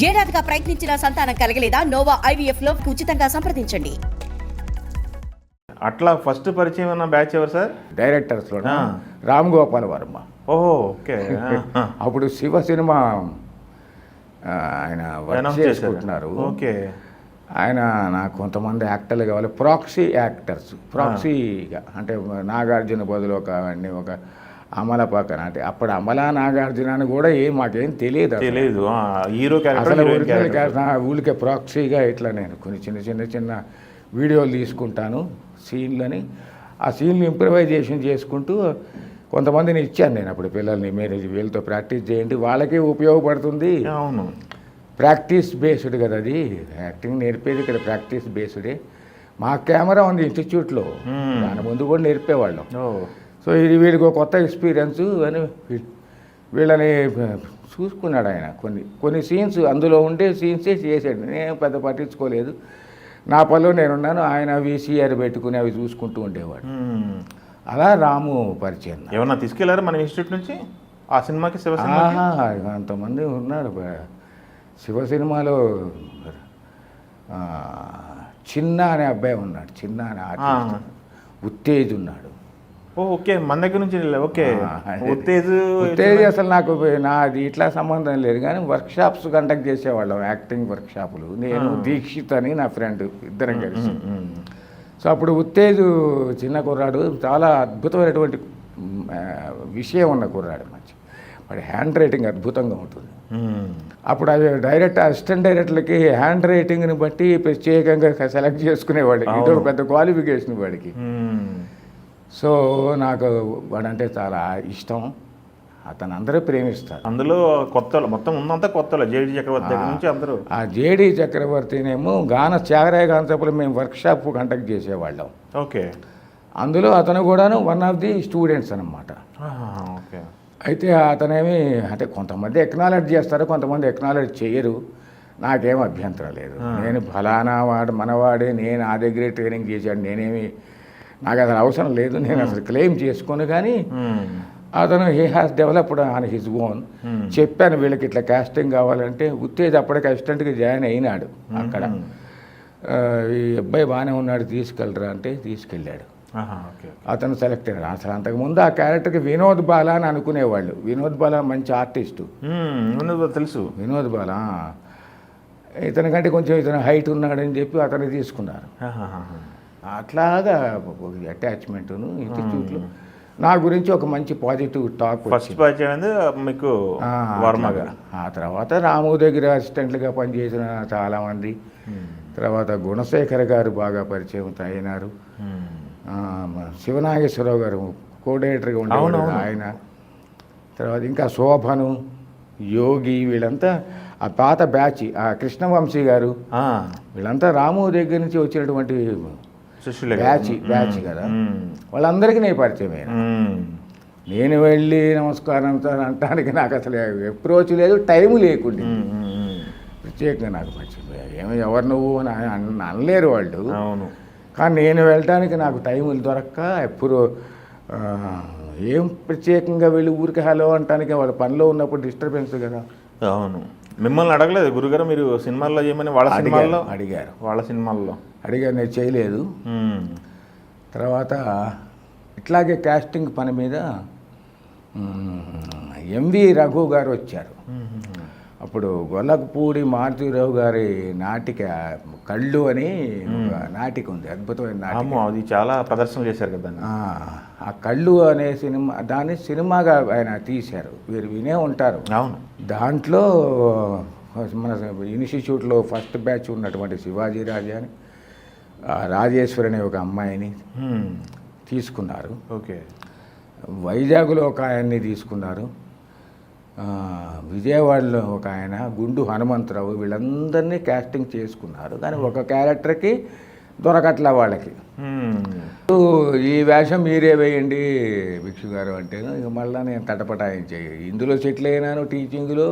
ఏడాదిగా ప్రయత్నించిన సంతానం కలగలేదా? Noah IVF లో ఉచితంగా సంప్రదించండి. అట్లా ఫస్ట్ పరిచయం ఉన్న బ్యాచ్ ఎవరు సార్? డైరెక్టర్స్లో రామ్ గోపాల్ వర్మ. ఓహో, ఓకే. అప్పుడు శివ సినిమా ఆయన వర్క్ చేసుకుంటున్నారు. ఓకే. ఆయన నాకు కొంతమంది యాక్టర్లు కావాలి, ప్రాక్సీ యాక్టర్స్. ప్రాక్సీగా అంటే నాగార్జున బదులు ఒక అమల పక్కన, అంటే అప్పుడు అమల నాగార్జున అని కూడా మాకేం తెలియదు. హీరో ఊరికే ప్రాక్సీగా ఇట్లా నేను కొన్ని చిన్న వీడియోలు తీసుకుంటాను సీన్లని. ఆ సీన్లు ఇంప్రవైజేషన్ చేసుకుంటూ కొంతమందిని ఇచ్చాను నేను అప్పుడు పిల్లల్ని. మీరు వీళ్ళతో ప్రాక్టీస్ చేయండి, వాళ్ళకే ఉపయోగపడుతుంది. అవును, ప్రాక్టీస్ బేస్డ్ కదా అది. యాక్టింగ్ నేర్పేది ఇక్కడ ప్రాక్టీస్ బేస్డే. మా కెమెరా ఉంది ఇన్స్టిట్యూట్లో, దాని ముందు కూడా నేర్పేవాళ్ళం. సో ఇది వీడికి ఒక కొత్త ఎక్స్పీరియన్స్ అని వీళ్ళని చూసుకున్నాడు ఆయన. కొన్ని సీన్స్ అందులో ఉండే సీన్సే చేసాడు, నేను పెద్ద పట్టించుకోలేదు. నా పనిలో నేనున్నాను, ఆయన VCR పెట్టుకుని అవి చూసుకుంటూ ఉండేవాడు. అలా రాము పరిచయం. ఏమన్నా తీసుకెళ్లారు మన ఇన్స్టిట్యూట్ నుంచి ఆ సినిమాకి? అంతమంది ఉన్నారు. శివ సినిమాలో చిన్న అనే అబ్బాయి ఉన్నాడు, చిన్న అనే ఆర్టిస్ట్. ఉత్తేజ్ ఉన్నాడు. ఓకే, మన దగ్గర నుంచి. ఓకే, ఉత్తేజ్ అసలు నాకు నాది ఇట్లా సంబంధం లేదు, కానీ వర్క్షాప్స్ కండక్ట్ చేసేవాళ్ళం, యాక్టింగ్ వర్క్షాపులు. నేను దీక్షిత్ అని నా ఫ్రెండ్, ఇద్దరం కలిసి. సో అప్పుడు ఉత్తేజ్ చిన్న కుర్రాడు, చాలా అద్భుతమైనటువంటి విషయం ఉన్న కుర్రాడు, మంచి వాడి హ్యాండ్ రైటింగ్ అద్భుతంగా ఉంటుంది. అప్పుడు అది అసిస్టెంట్ డైరెక్టర్లకి హ్యాండ్ రైటింగ్ని బట్టి ప్రత్యేకంగా సెలెక్ట్ చేసుకునేవాడు. ఇదో పెద్ద క్వాలిఫికేషన్ వాడికి. సో నాకు వాడంటే చాలా ఇష్టం, అతను అందరూ ప్రేమిస్తారు. అందులో కొత్త మొత్తం ఉందంతా కొత్త JD చక్రవర్తి దగ్గర నుంచి అందరూ. ఆ JD చక్రవర్తినేమో త్యాగరాయ గానసభలో మేము వర్క్షాప్ కండక్ట్ చేసేవాళ్ళం. ఓకే. అందులో అతను కూడాను వన్ ఆఫ్ ది స్టూడెంట్స్ అన్నమాట. ఓకే. అయితే అతనేమి అంటే కొంతమంది ఎక్నాలెడ్జ్ చేస్తారు, కొంతమంది ఎక్నాలెడ్జ్ చేయరు. నాకేం అభ్యంతరం లేదు. నేను ఫలానా వాడు మనవాడే, నేను ఆ దగ్గరే ట్రైనింగ్ చేశాడు, నాకు అసలు అవసరం లేదు, నేను అసలు క్లెయిమ్ చేసుకోను. కానీ అతను has developed on his own. చెప్పాను వీళ్ళకి ఇట్లా కాస్టింగ్ కావాలంటే. ఉత్తేజ్ అప్పటికి అసిస్టెంట్కి జాయిన్ అయినాడు అక్కడ. ఈ అబ్బాయి బాగానే ఉన్నాడు, తీసుకెళ్ళరా అంటే తీసుకెళ్ళాడు. అతను సెలెక్ట్ అయ్యాడు. అసలు అంతకుముందు ఆ క్యారెక్టర్కి వినోద్ బాలా అని అనుకునేవాళ్ళు. వినోద్ బాలా మంచి ఆర్టిస్టు, తెలుసు. వినోద్ బాలా ఇతనికంటే కొంచెం ఇతను హైట్ ఉన్నాడని చెప్పి అతన్ని తీసుకున్నారు. అట్లాగా అటాచ్మెంట్ను ఇన్స్టిట్యూట్లో నా గురించి ఒక మంచి పాజిటివ్ టాక్. ఫస్ట్ మీకు వర్మగా. ఆ తర్వాత రాము దగ్గర అసిస్టెంట్లుగా పనిచేసిన చాలామంది. తర్వాత గుణశేఖర్ గారు బాగా పరిచయం అయినారు. శివనాగేశ్వరరావు గారు కోఆర్డినేటర్గా ఉండేవారు ఆయన. తర్వాత ఇంకా శోభను, యోగి, వీళ్ళంతా ఆ పాత బ్యాచ్. ఆ కృష్ణవంశీ గారు, వీళ్ళంతా రాము దగ్గర నుంచి వచ్చినటువంటి బ్యాచ్ కదా. వాళ్ళందరికీ నేను పరిచయం అయినా. నేను వెళ్ళి నమస్కారం అంటానికి నాకు అసలు అప్రోచ్ లేదు, టైం లేకుండా. ప్రత్యేకంగా నాకు పరిచయం ఎవరు నువ్వు అని అనలేరు వాళ్ళు. కానీ నేను వెళ్ళడానికి నాకు టైములు దొరక్క ఎప్పుడు ఏం ప్రత్యేకంగా వెళ్ళి ఊరికి హలో అంటానికి వాళ్ళ పనిలో ఉన్నప్పుడు డిస్టర్బెన్స్ కదా. అవును. మిమ్మల్ని అడగలేదు గురుగారు మీరు సినిమాల్లో చేయమని? వాళ్ళ సినిమాల్లో అడిగారు. అడిగారు, నేను చేయలేదు. తర్వాత ఇట్లాగే కాస్టింగ్ పని మీద MV రఘు గారు వచ్చారు. అప్పుడు గొల్లపూడి మారుతీరావు గారి నాటిక కళ్ళు అని నాటిక ఉంది, అద్భుతమైన నాటిక. అది చాలా ప్రదర్శనలు చేశారు కదా. ఆ కళ్ళు అనే సినిమా, దాన్ని సినిమాగా ఆయన తీశారు. మీరు వినే ఉంటారు. అవును. దాంట్లో మన ఇన్స్టిట్యూట్లో ఫస్ట్ బ్యాచ్ ఉన్నటువంటి శివాజీ రాజా అని, రాజేశ్వరి అనే ఒక అమ్మాయిని తీసుకున్నారు. ఓకే. వైజాగ్లో ఒక ఆయన్ని తీసుకున్నారు. విజయవాడలో ఒక ఆయన గుండు హనుమంతరావు, వీళ్ళందరినీ కాస్టింగ్ చేసుకున్నారు. కానీ ఒక క్యారెక్టర్కి దొరకట్లా వాళ్ళకి. ఈ వేషం మీరే వేయండి భిక్షు గారు అంటే ఇక మళ్ళీ నేను తటపటాయించే ఇందులో సెటిల్ అయినాను టీచింగ్లో,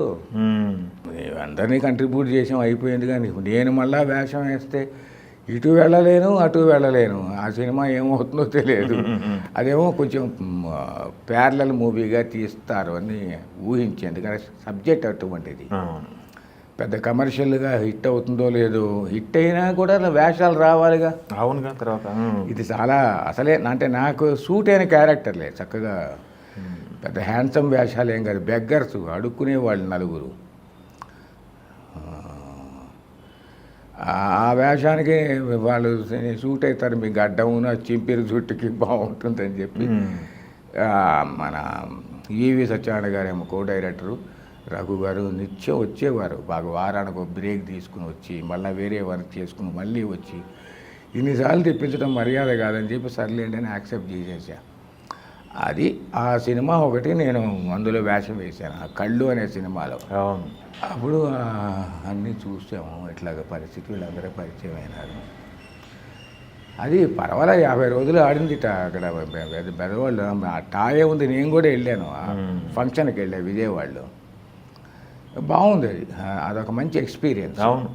అందరినీ కంట్రిబ్యూట్ చేసాం అయిపోయింది. కానీ నేను మళ్ళీ వేషం వేస్తే ఇటు వెళ్ళలేను అటు వెళ్ళలేను, ఆ సినిమా ఏమవుతుందో తెలియదు. అదేమో కొంచెం ప్యారలల్ మూవీగా తీస్తారు అని ఊహించింది, కానీ సబ్జెక్ట్ అటువంటిది. పెద్ద కమర్షియల్గా హిట్ అవుతుందో లేదో, హిట్ అయినా కూడా వేషాలు రావాలిగా. అవునుగా తర్వాత ఇది చాలా అసలే అంటే నాకు సూట్ అయిన క్యారెక్టర్లే, చక్కగా పెద్ద హ్యాండ్సమ్ వేషాలు ఏం కాదు, బెగ్గర్స్ అడుక్కునే వాళ్ళు నలుగురు. ఆ వేషానికి వాళ్ళు సూట్ అవుతారు, మీ గడ్డమున చింపిరి జుట్టుకి బాగుంటుందని చెప్పి మన ఈవి సత్యనారాయణ గారేమో కో డైరెక్టరు, రఘు గారు నిత్యం వచ్చేవారు. బాగా వారానికి ఒక బ్రేక్ తీసుకుని వచ్చి మళ్ళీ వేరే వర్క్ చేసుకుని మళ్ళీ వచ్చి ఇన్నిసార్లు తెప్పించడం మర్యాద కాదని చెప్పి సర్లేండి అని యాక్సెప్ట్ చేసేసా. అది ఆ సినిమా ఒకటి నేను అందులో వేషం వేశాను, ఆ కళ్ళు అనే సినిమాలో. అవును. అప్పుడు అన్నీ చూసాము, ఇట్లాగ పరిస్థితి, వీళ్ళందరూ పరిచయం అయినారు. అది పర్వాలేదు, 50 రోజులు ఆడింది అక్కడ పెద్దవాళ్ళు. ఆ టాయే ఉంది, నేను కూడా వెళ్ళాను ఆ ఫంక్షన్కి వెళ్ళా విజయవాడలో. బాగుంది అది, అదొక మంచి ఎక్స్పీరియన్స్. అవును.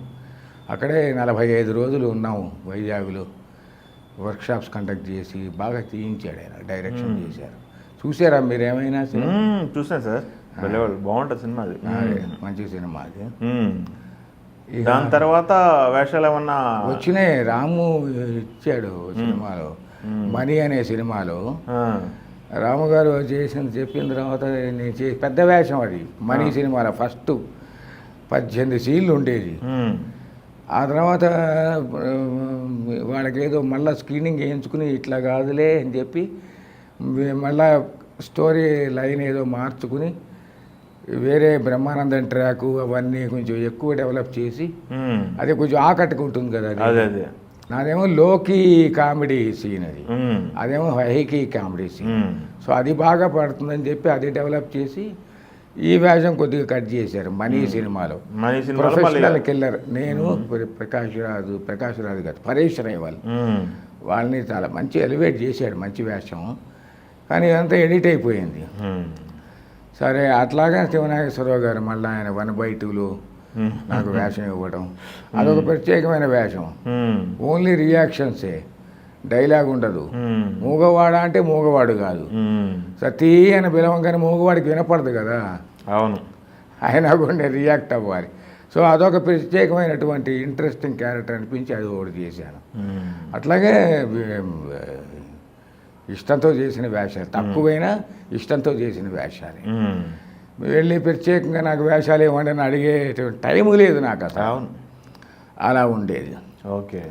అక్కడే 45 రోజులు ఉన్నాము వైజాగ్లో. వర్క్షాప్స్ కండక్ట్ చేసి బాగా తీయించాడు ఆయన, డైరెక్షన్ చేశారు. చూసారా మీరు ఏమైనా? చూసాను సార్, వెళ్ళేవాళ్ళు. బాగుంటుంది సినిమా అది, మంచి సినిమా అది. దాని తర్వాత వేషాలు ఏమన్నా వచ్చినాయి. రాము ఇచ్చాడు సినిమాలో, మనీ అనే సినిమాలో. రాము గారు చెప్పిన తర్వాత నేను పెద్ద వేషం అది మనీ సినిమాలో. ఫస్ట్ 18 సీన్లు ఉండేది. ఆ తర్వాత వాళ్ళకి ఏదో మళ్ళీ స్క్రీనింగ్ వేయించుకుని ఇట్లా కాదులే అని చెప్పి మళ్ళా స్టోరీ లైన్ ఏదో మార్చుకుని వేరే బ్రహ్మానందం ట్రాకు అవన్నీ కొంచెం ఎక్కువ డెవలప్ చేసి అది కొంచెం ఆకట్టుకుంటుంది కదా. అదే నాదేమో లోకి కామెడీ సీన్, అదేమో హైకి కామెడీ సీన్. సో అది బాగా పడుతుందని చెప్పి అది డెవలప్ చేసి ఈ వేషం కొద్దిగా కట్ చేశారు మనీ సినిమాలో. ప్రొఫెషనల్ కిల్లర్ నేను, ప్రకాష్ రాజు గారు, పరేష్ రైవాల్ వాళ్ళని చాలా మంచి ఎలివేట్ చేశాడు, మంచి వేషం. కానీ ఇదంతా ఎడిట్ అయిపోయింది. సరే అట్లాగా శివనాగేశ్వరరావు గారు మళ్ళీ ఆయన 1/2లో నాకు వేషం ఇవ్వడం, అదొక ప్రత్యేకమైన వేషం. ఓన్లీ రియాక్షన్సే, డైలాగ్ ఉండదు. మూగవాడా అంటే మూగవాడు కాదు, సతీ అని పిలవంగానే మూగవాడికి వినపడదు కదా. అవును. అయినా కూడా రియాక్ట్ అవ్వాలి. సో అదొక ప్రత్యేకమైనటువంటి ఇంట్రెస్టింగ్ క్యారెక్టర్ అనిపించి అది ఒకటి చేశాను. అట్లాగే ఇష్టంతో చేసిన వేషాలు, తక్కువైనా ఇష్టంతో చేసిన వేషాలు. వెళ్ళి ప్రత్యేకంగా నాకు వేషాలు ఇవ్వండి అని అడిగే టైము లేదు నాకు అసలు. అలా ఉండేది. ఓకే.